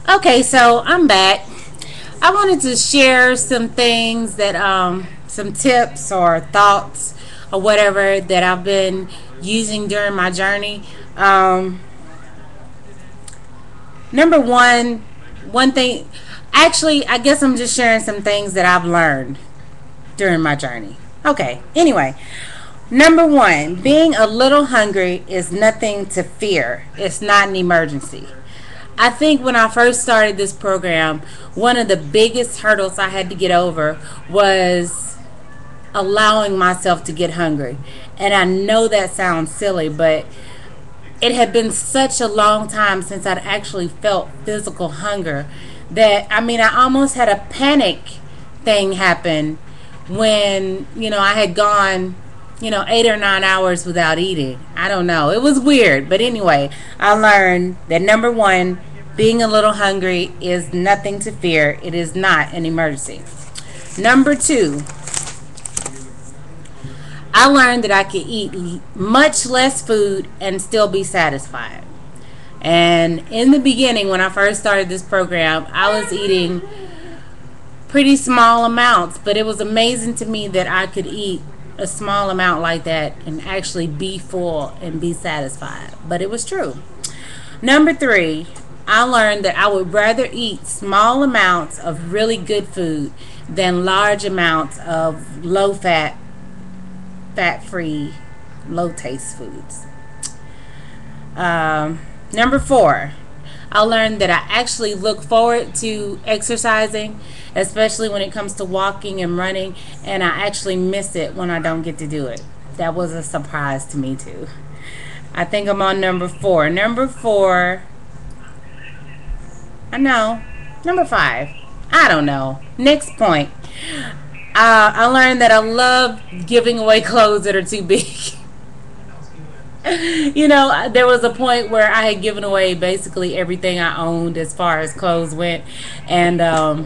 Okay, so I'm back. I wanted to share some things that, some tips or thoughts or whatever that I've been using during my journey. Number one thing, actually, I guess I'm just sharing some things that I've learned during my journey. Okay, anyway, number one, being a little hungry is nothing to fear, it's not an emergency. I think when I first started this program, one of the biggest hurdles I had to get over was allowing myself to get hungry. And I know that sounds silly, but it had been such a long time since I'd actually felt physical hunger that, I mean, I almost had a panic thing happen when, I had gone, 8 or 9 hours without eating. I don't know. It was weird. But anyway, I learned that number one, being a little hungry is nothing to fear. It is not an emergency. Number two, I learned that I could eat much less food and still be satisfied. And in the beginning, when I first started this program, I was eating pretty small amounts, but it was amazing to me that I could eat a small amount like that and actually be full and be satisfied. But it was true. Number three, I learned that I would rather eat small amounts of really good food than large amounts of low fat, fat free, low taste foods. Number four, I learned that I actually look forward to exercising, especially when it comes to walking and running, and I actually miss it when I don't get to do it. That was a surprise to me, too. I think I'm on number four. Number four, I know. Number five, I don't know. Next point. I learned that I love giving away clothes that are too big. There was a point where I had given away basically everything I owned as far as clothes went, and I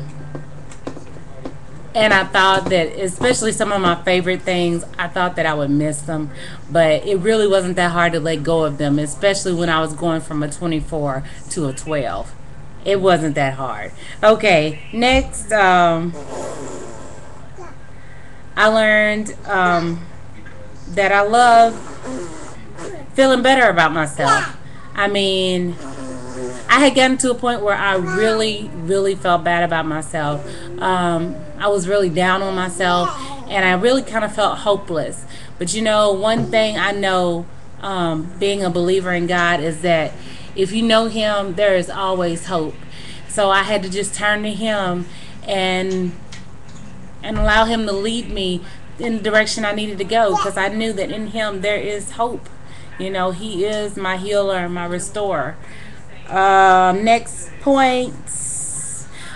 thought that, especially some of my favorite things, I thought that I would miss them, but it really wasn't that hard to let go of them, especially when I was going from a 24 to a 12. It wasn't that hard. Okay, next, I learned that I love feeling better about myself. I mean, I had gotten to a point where I really, really felt bad about myself. I was really down on myself, and I really kind of felt hopeless. But one thing I know, being a believer in God, is that if you know Him, there is always hope. So I had to just turn to Him and allow Him to lead me in the direction I needed to go, because I knew that in Him there is hope. He is my healer and my restorer. Next point.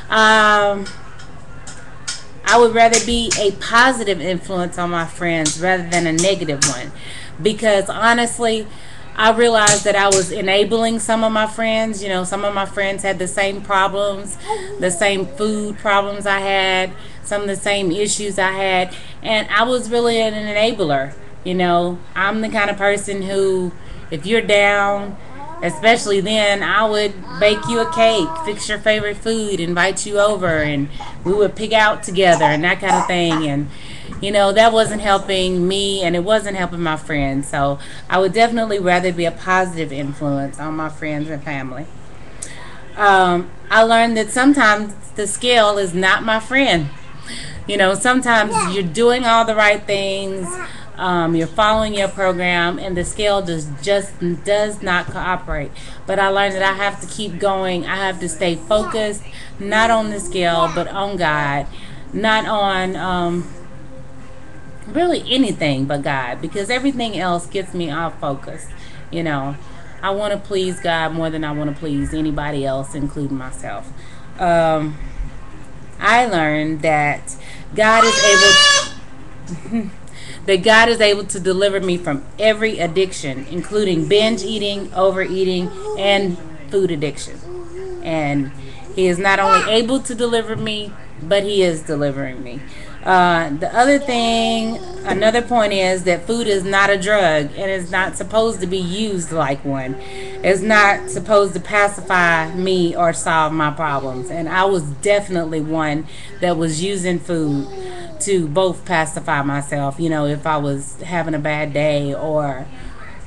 I would rather be a positive influence on my friends rather than a negative one. Because honestly, I realized that I was enabling some of my friends. Some of my friends had the same problems, the same food problems I had, some of the same issues I had, and I was really an enabler. I'm the kind of person who, if you're down, especially then, I would bake you a cake, fix your favorite food, invite you over, and we would pig out together and that kind of thing. And that wasn't helping me, and it wasn't helping my friends. So I would definitely rather be a positive influence on my friends and family. I learned that sometimes the scale is not my friend. Sometimes you're doing all the right things, you're following your program, and the scale just does not cooperate. But I learned that I have to keep going. I have to stay focused, not on the scale, but on God, not on really anything but God, because everything else gets me off focus. I want to please God more than I want to please anybody else, including myself. I learned that God is able that God is able to deliver me from every addiction, including binge eating, overeating, and food addiction. And He is not only able to deliver me, but He is delivering me. The other thing, another point is that food is not a drug and is not supposed to be used like one. It's not supposed to pacify me or solve my problems. And I was definitely one that was using food to both pacify myself, if I was having a bad day or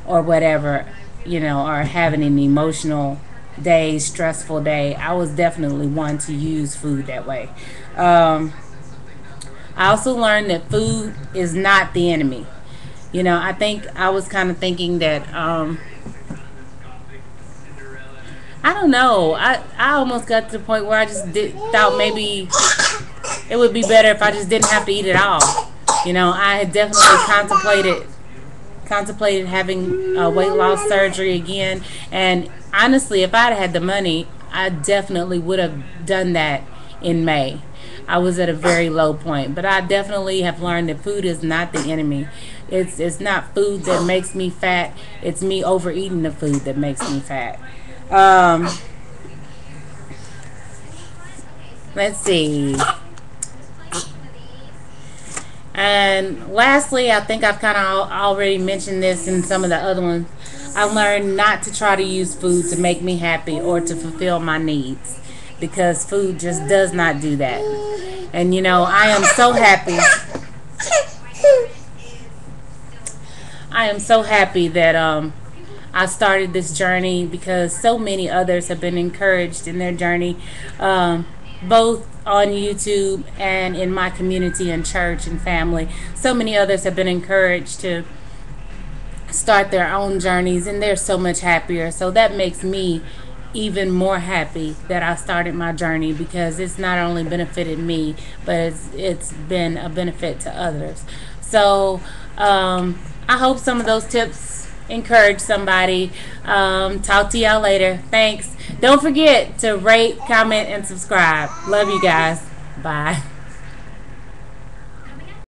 whatever, or having an emotional day, stressful day. I was definitely one to use food that way. Um, I also learned that food is not the enemy. I think I was kind of thinking that, I don't know. I almost got to the point where I just thought maybe it would be better if I just didn't have to eat it all. I had definitely contemplated having weight loss surgery again, and honestly, if I'd had the money, I definitely would have done that in May. I was at a very low point, but I definitely have learned that food is not the enemy. It's not food that makes me fat. It's me overeating the food that makes me fat. Um, let's see. And lastly, I think I've kind of already mentioned this in some of the other ones. I learned not to try to use food to make me happy or to fulfill my needs, because food just does not do that. And I am so happy. I am so happy that I started this journey, because so many others have been encouraged in their journey, both on YouTube and in my community and church and family. So many others have been encouraged to start their own journeys, and they're so much happier. So that makes me even more happy that I started my journey, because it's not only benefited me, but it's been a benefit to others. So I hope some of those tips encourage somebody. Talk to y'all later. Thanks. Don't forget to rate, comment, and subscribe. Love you guys. Bye.